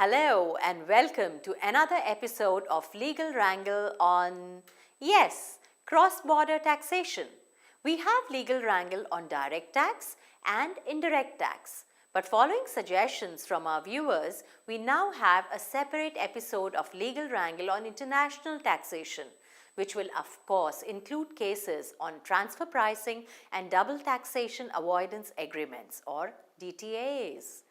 Hello and welcome to another episode of Legal Wrangle on, yes, cross-border taxation. We have Legal Wrangle on direct tax and indirect tax. But following suggestions from our viewers, we now have a separate episode of Legal Wrangle on international taxation, which will of course include cases on transfer pricing and double taxation avoidance agreements or DTAs.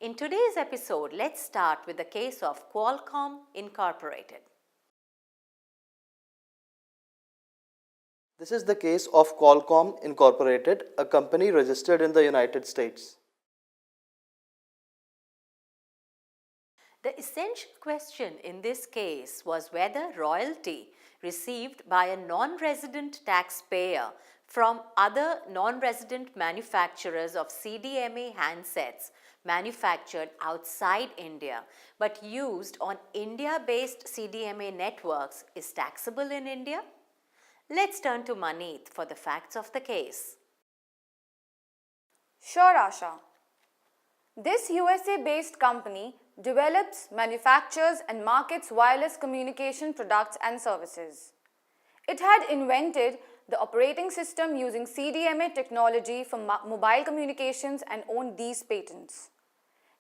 In today's episode, let's start with the case of Qualcomm Incorporated. This is the case of Qualcomm Incorporated, a company registered in the United States. The essential question in this case was whether royalty received by a non-resident taxpayer from other non-resident manufacturers of CDMA handsets manufactured outside India but used on India-based CDMA networks is taxable in India? Let's turn to Maneet for the facts of the case. Sure, Aasha. This USA-based company develops, manufactures and markets wireless communication products and services. It had invented the operating system using CDMA technology for mobile communications and owned these patents.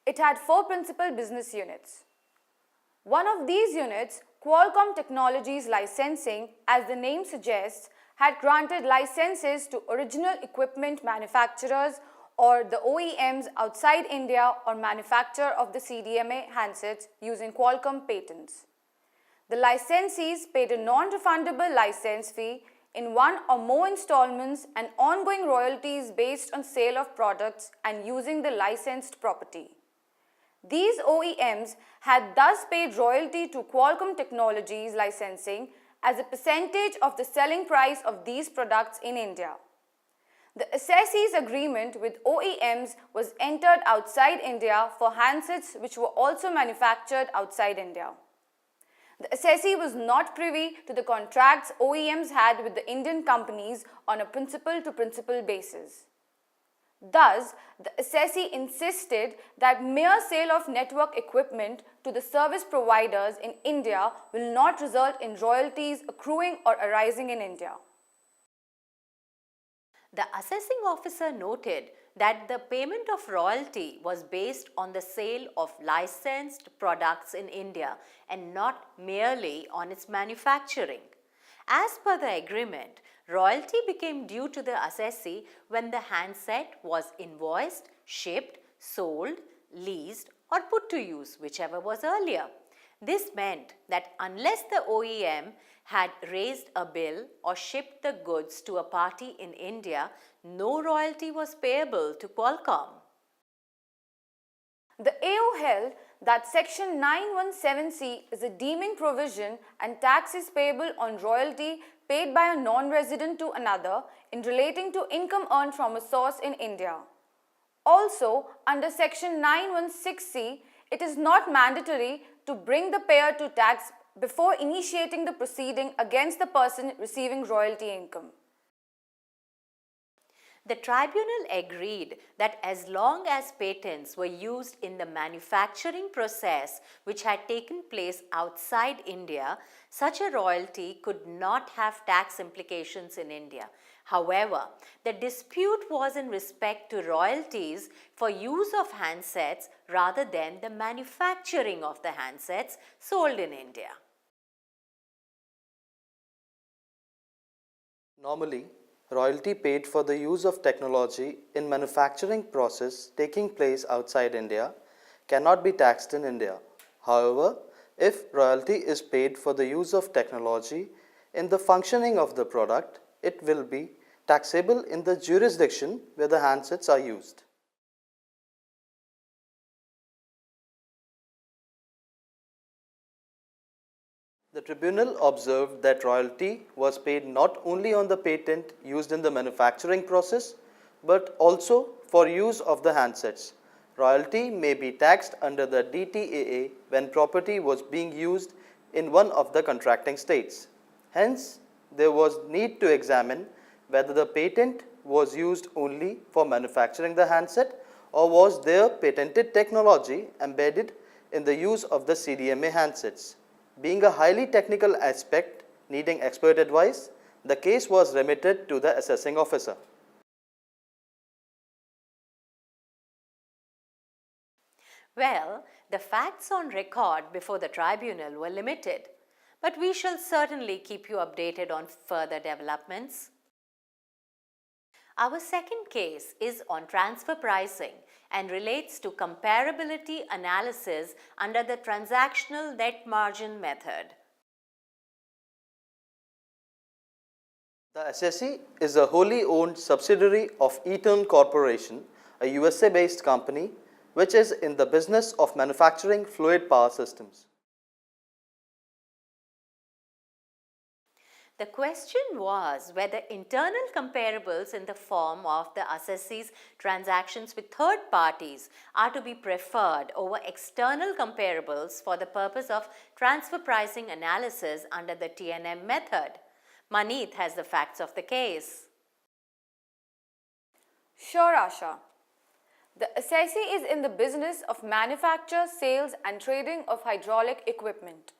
It had 4 principal business units. One of these units, Qualcomm Technologies Licensing, as the name suggests, had granted licenses to original equipment manufacturers or the OEMs outside India or manufacture of the CDMA handsets using Qualcomm patents. The licensees paid a non-refundable license fee in one or more installments and ongoing royalties based on sale of products and using the licensed property. These OEMs had thus paid royalty to Qualcomm Technologies Licensing as a percentage of the selling price of these products in India. The assessee's agreement with OEMs was entered outside India for handsets which were also manufactured outside India. The assessee was not privy to the contracts OEMs had with the Indian companies on a principal-to-principal basis. Thus, the assessee insisted that mere sale of network equipment to the service providers in India will not result in royalties accruing or arising in India. The assessing officer noted that the payment of royalty was based on the sale of licensed products in India and not merely on its manufacturing. As per the agreement, royalty became due to the assessee when the handset was invoiced, shipped, sold, leased or put to use, whichever was earlier. This meant that unless the OEM had raised a bill or shipped the goods to a party in India, no royalty was payable to Qualcomm. The AO held that Section 917C is a deeming provision and tax is payable on royalty paid by a non-resident to another in relating to income earned from a source in India. Also, under Section 916C, it is not mandatory to bring the payer to tax before initiating the proceeding against the person receiving royalty income. The tribunal agreed that as long as patents were used in the manufacturing process which had taken place outside India, such a royalty could not have tax implications in India. However, the dispute was in respect to royalties for use of handsets rather than the manufacturing of the handsets sold in India. Normally, royalty paid for the use of technology in manufacturing process taking place outside India cannot be taxed in India. However, if royalty is paid for the use of technology in the functioning of the product, it will be taxable in the jurisdiction where the handsets are used. The tribunal observed that royalty was paid not only on the patent used in the manufacturing process, but also for use of the handsets. Royalty may be taxed under the DTAA when property was being used in one of the contracting states. Hence, there was need to examine whether the patent was used only for manufacturing the handset or was there patented technology embedded in the use of the CDMA handsets. Being a highly technical aspect needing expert advice, the case was remitted to the assessing officer. Well, the facts on record before the tribunal were limited, but we shall certainly keep you updated on further developments. Our second case is on transfer pricing and relates to comparability analysis under the transactional net margin method. The assessee is a wholly owned subsidiary of Eaton Corporation, a USA-based company which is in the business of manufacturing fluid power systems. The question was whether internal comparables in the form of the assessee's transactions with third parties are to be preferred over external comparables for the purpose of transfer pricing analysis under the TNM method. Maneet has the facts of the case. Sure, Aasha. The assessee is in the business of manufacture, sales and trading of hydraulic equipment.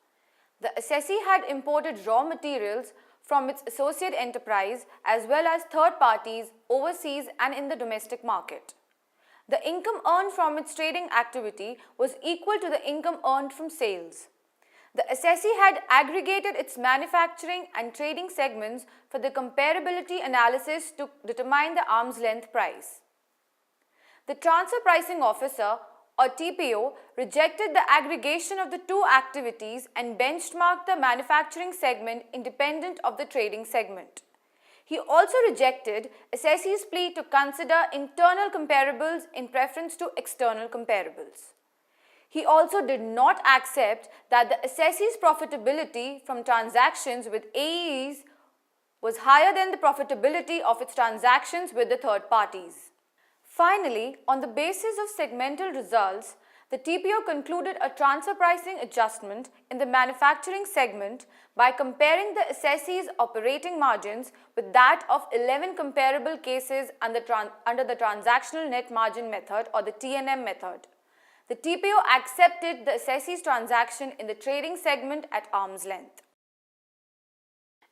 The assessee had imported raw materials from its associate enterprise as well as third parties overseas and in the domestic market. The income earned from its trading activity was equal to the income earned from sales. The assessee had aggregated its manufacturing and trading segments for the comparability analysis to determine the arm's length price. The transfer pricing officer or TPO rejected the aggregation of the two activities and benchmarked the manufacturing segment independent of the trading segment. He also rejected assessee's plea to consider internal comparables in preference to external comparables. He also did not accept that the assessee's profitability from transactions with AEs was higher than the profitability of its transactions with the third parties. Finally, on the basis of segmental results, the TPO concluded a transfer pricing adjustment in the manufacturing segment by comparing the assessee's operating margins with that of 11 comparable cases under the transactional net margin method or the TNM method. The TPO accepted the assessee's transaction in the trading segment at arm's length.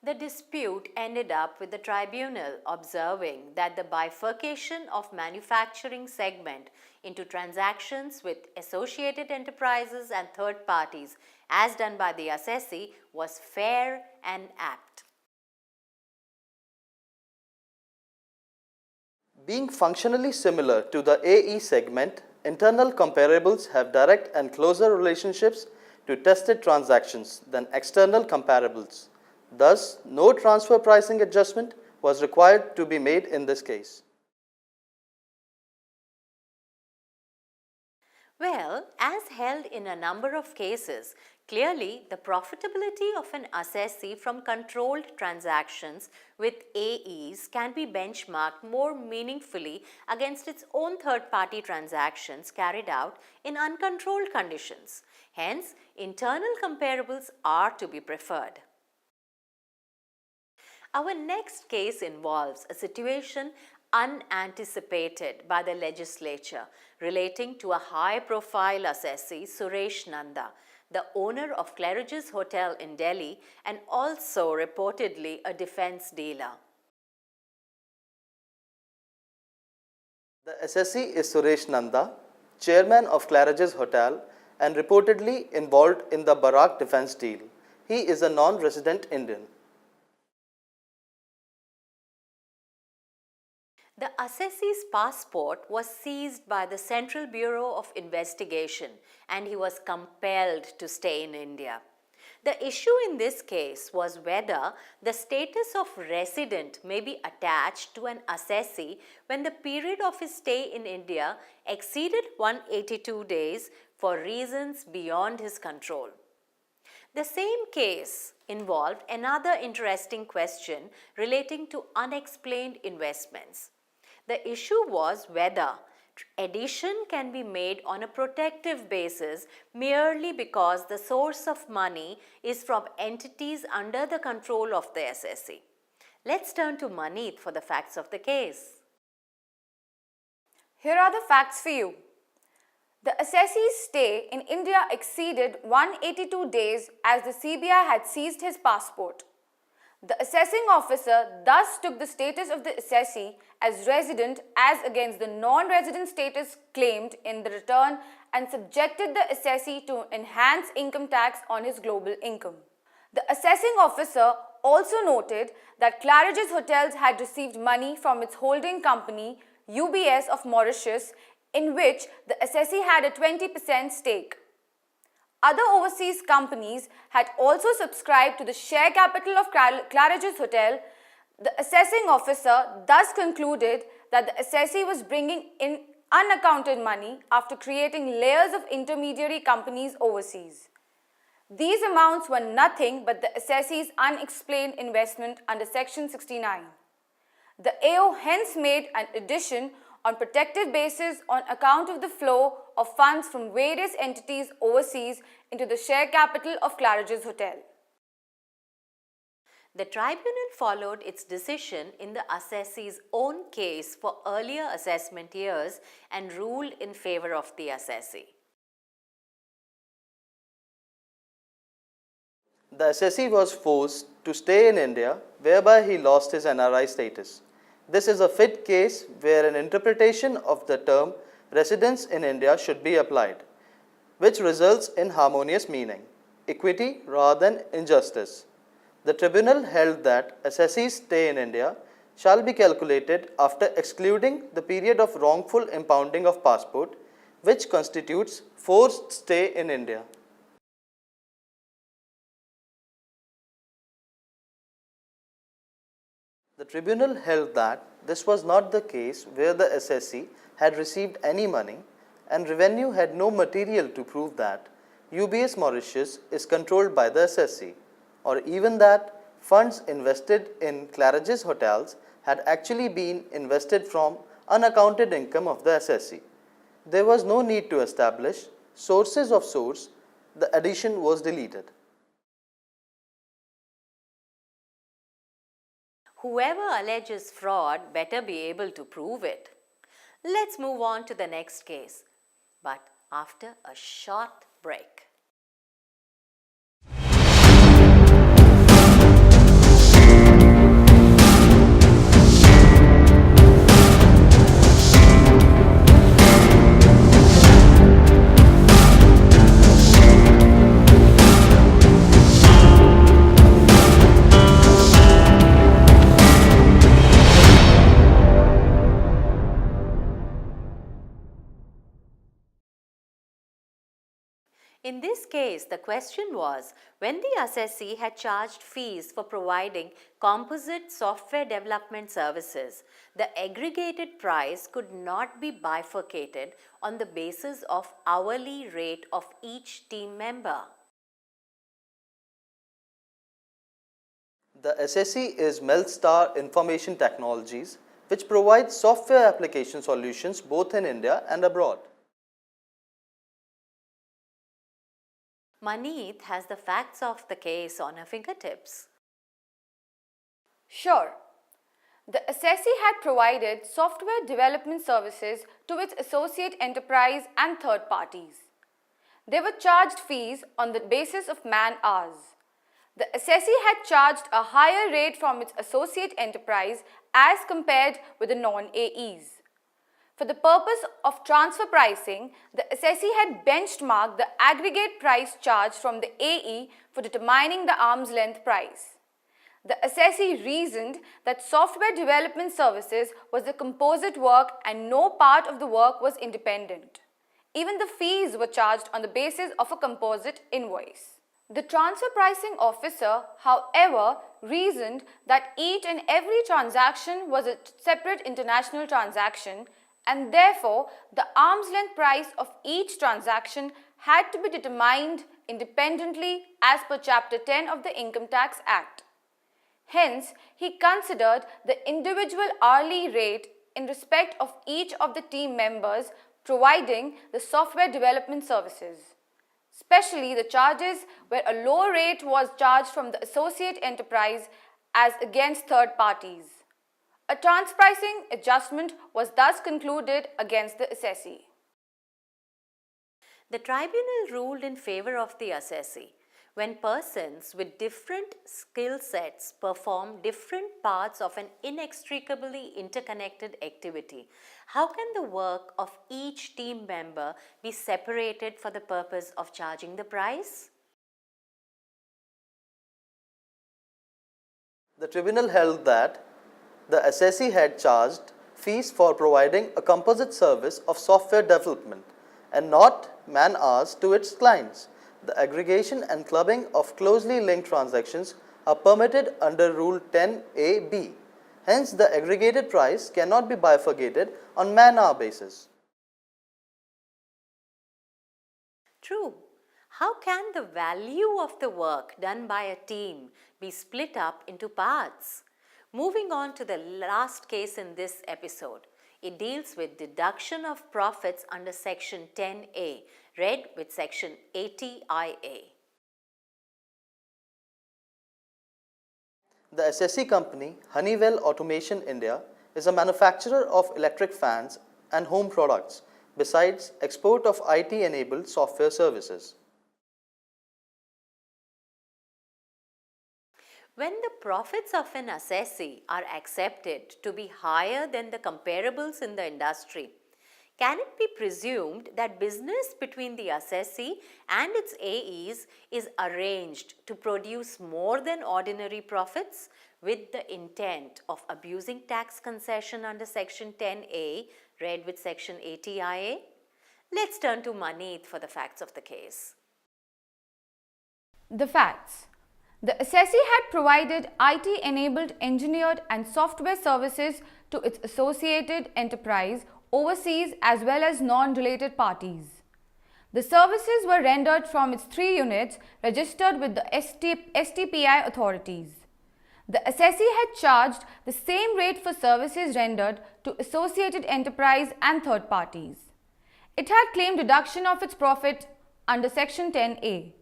The dispute ended up with the tribunal observing that the bifurcation of manufacturing segment into transactions with associated enterprises and third parties as done by the assessee was fair and apt. Being functionally similar to the AE segment, internal comparables have direct and closer relationships to tested transactions than external comparables. Thus, no transfer pricing adjustment was required to be made in this case. Well, as held in a number of cases, clearly the profitability of an assessee from controlled transactions with AEs can be benchmarked more meaningfully against its own third-party transactions carried out in uncontrolled conditions. Hence, internal comparables are to be preferred. Our next case involves a situation unanticipated by the legislature relating to a high-profile assessee, Suresh Nanda, the owner of Claridge's Hotel in Delhi and also reportedly a defense dealer. The assessee is Suresh Nanda, chairman of Claridge's Hotel and reportedly involved in the Barak defense deal. He is a non-resident Indian. The assessee's passport was seized by the Central Bureau of Investigation and he was compelled to stay in India. The issue in this case was whether the status of resident may be attached to an assessee when the period of his stay in India exceeded 182 days for reasons beyond his control. The same case involved another interesting question relating to unexplained investments. The issue was whether addition can be made on a protective basis merely because the source of money is from entities under the control of the assessee. Let's turn to Maneet for the facts of the case. Here are the facts for you. The assessee's stay in India exceeded 182 days as the CBI had seized his passport. The assessing officer thus took the status of the assessee as resident as against the non-resident status claimed in the return and subjected the assessee to enhanced income tax on his global income. The assessing officer also noted that Claridge's Hotels had received money from its holding company UBS of Mauritius, in which the assessee had a 20% stake. Other overseas companies had also subscribed to the share capital of Claridge's Hotel. The assessing officer thus concluded that the assessee was bringing in unaccounted money after creating layers of intermediary companies overseas. These amounts were nothing but the assessee's unexplained investment under Section 69. The AO hence made an addition on protective basis on account of the flow of funds from various entities overseas into the share capital of Claridge's Hotel. The tribunal followed its decision in the assessee's own case for earlier assessment years and ruled in favor of the assessee. The assessee was forced to stay in India, whereby he lost his NRI status. This is a fit case where an interpretation of the term residence in India should be applied, which results in harmonious meaning, equity rather than injustice. The tribunal held that assessee's stay in India shall be calculated after excluding the period of wrongful impounding of passport, which constitutes forced stay in India. The tribunal held that this was not the case where the assessee had received any money and revenue had no material to prove that UBS Mauritius is controlled by the assessee, or even that funds invested in Claridge's Hotels had actually been invested from unaccounted income of the assessee. There was no need to establish sources of source. The addition was deleted. Whoever alleges fraud better be able to prove it. Let's move on to the next case, but after a short break. In this case, the question was when the assessee had charged fees for providing composite software development services, the aggregated price could not be bifurcated on the basis of hourly rate of each team member. The assessee is Melstar Information Technologies, which provides software application solutions both in India and abroad. Maneet has the facts of the case on her fingertips. Sure. The assessee had provided software development services to its associate enterprise and third parties. They were charged fees on the basis of man hours. The assessee had charged a higher rate from its associate enterprise as compared with the non-AEs. For the purpose of transfer pricing, the assessee had benchmarked the aggregate price charged from the AE for determining the arm's length price. The assessee reasoned that software development services was the composite work and no part of the work was independent. Even the fees were charged on the basis of a composite invoice. The transfer pricing officer, however, reasoned that each and every transaction was a separate international transaction, and therefore the arm's length price of each transaction had to be determined independently as per Chapter 10 of the Income Tax Act. Hence, he considered the individual hourly rate in respect of each of the team members providing the software development services, especially the charges where a low rate was charged from the associate enterprise as against third parties. A transfer pricing adjustment was thus concluded against the assessee. The tribunal ruled in favor of the assessee. When persons with different skill sets perform different parts of an inextricably interconnected activity, how can the work of each team member be separated for the purpose of charging the price? The tribunal held that the assessee had charged fees for providing a composite service of software development and not man hours to its clients. The aggregation and clubbing of closely linked transactions are permitted under Rule 10A(b). Hence, the aggregated price cannot be bifurcated on man-hour basis. True. How can the value of the work done by a team be split up into parts? Moving on to the last case in this episode. It deals with deduction of profits under Section 10A, read with Section 80IA. The assessee company Honeywell Automation India is a manufacturer of electric fans and home products, besides export of IT-enabled software services. When the profits of an assessee are accepted to be higher than the comparables in the industry, can it be presumed that business between the assessee and its AEs is arranged to produce more than ordinary profits with the intent of abusing tax concession under Section 10A, read with Section 80IA? Let's turn to Maneet for the facts of the case. The facts. The assessee had provided IT-enabled engineered and software services to its associated enterprise overseas as well as non-related parties. The services were rendered from its 3 units registered with the STPI authorities. The assessee had charged the same rate for services rendered to associated enterprise and third parties. It had claimed deduction of its profit under Section 10A.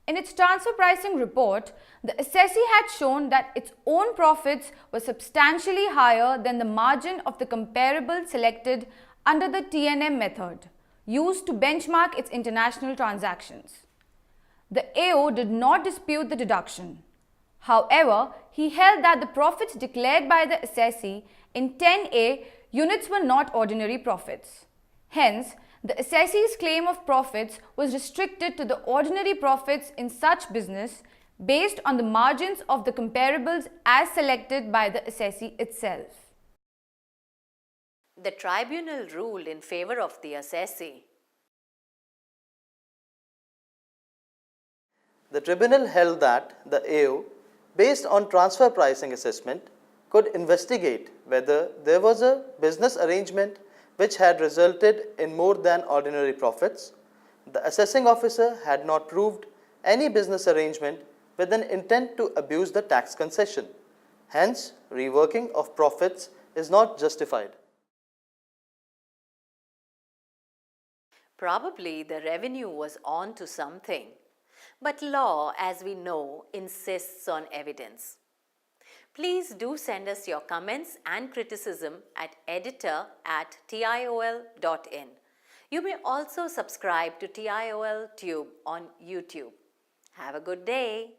In its transfer pricing report, the assessee had shown that its own profits were substantially higher than the margin of the comparable selected under the TNM method, used to benchmark its international transactions. The AO did not dispute the deduction. However, he held that the profits declared by the assessee in 10A units were not ordinary profits. Hence, the assessee's claim of profits was restricted to the ordinary profits in such business based on the margins of the comparables as selected by the assessee itself. The tribunal ruled in favor of the assessee. The tribunal held that the AO, based on transfer pricing assessment, could investigate whether there was a business arrangement which had resulted in more than ordinary profits. The assessing officer had not proved any business arrangement with an intent to abuse the tax concession. Hence, reworking of profits is not justified. Probably the revenue was on to something. But law, as we know, insists on evidence. Please do send us your comments and criticism at editor@tiol.in. You may also subscribe to TIOL Tube on YouTube. Have a good day.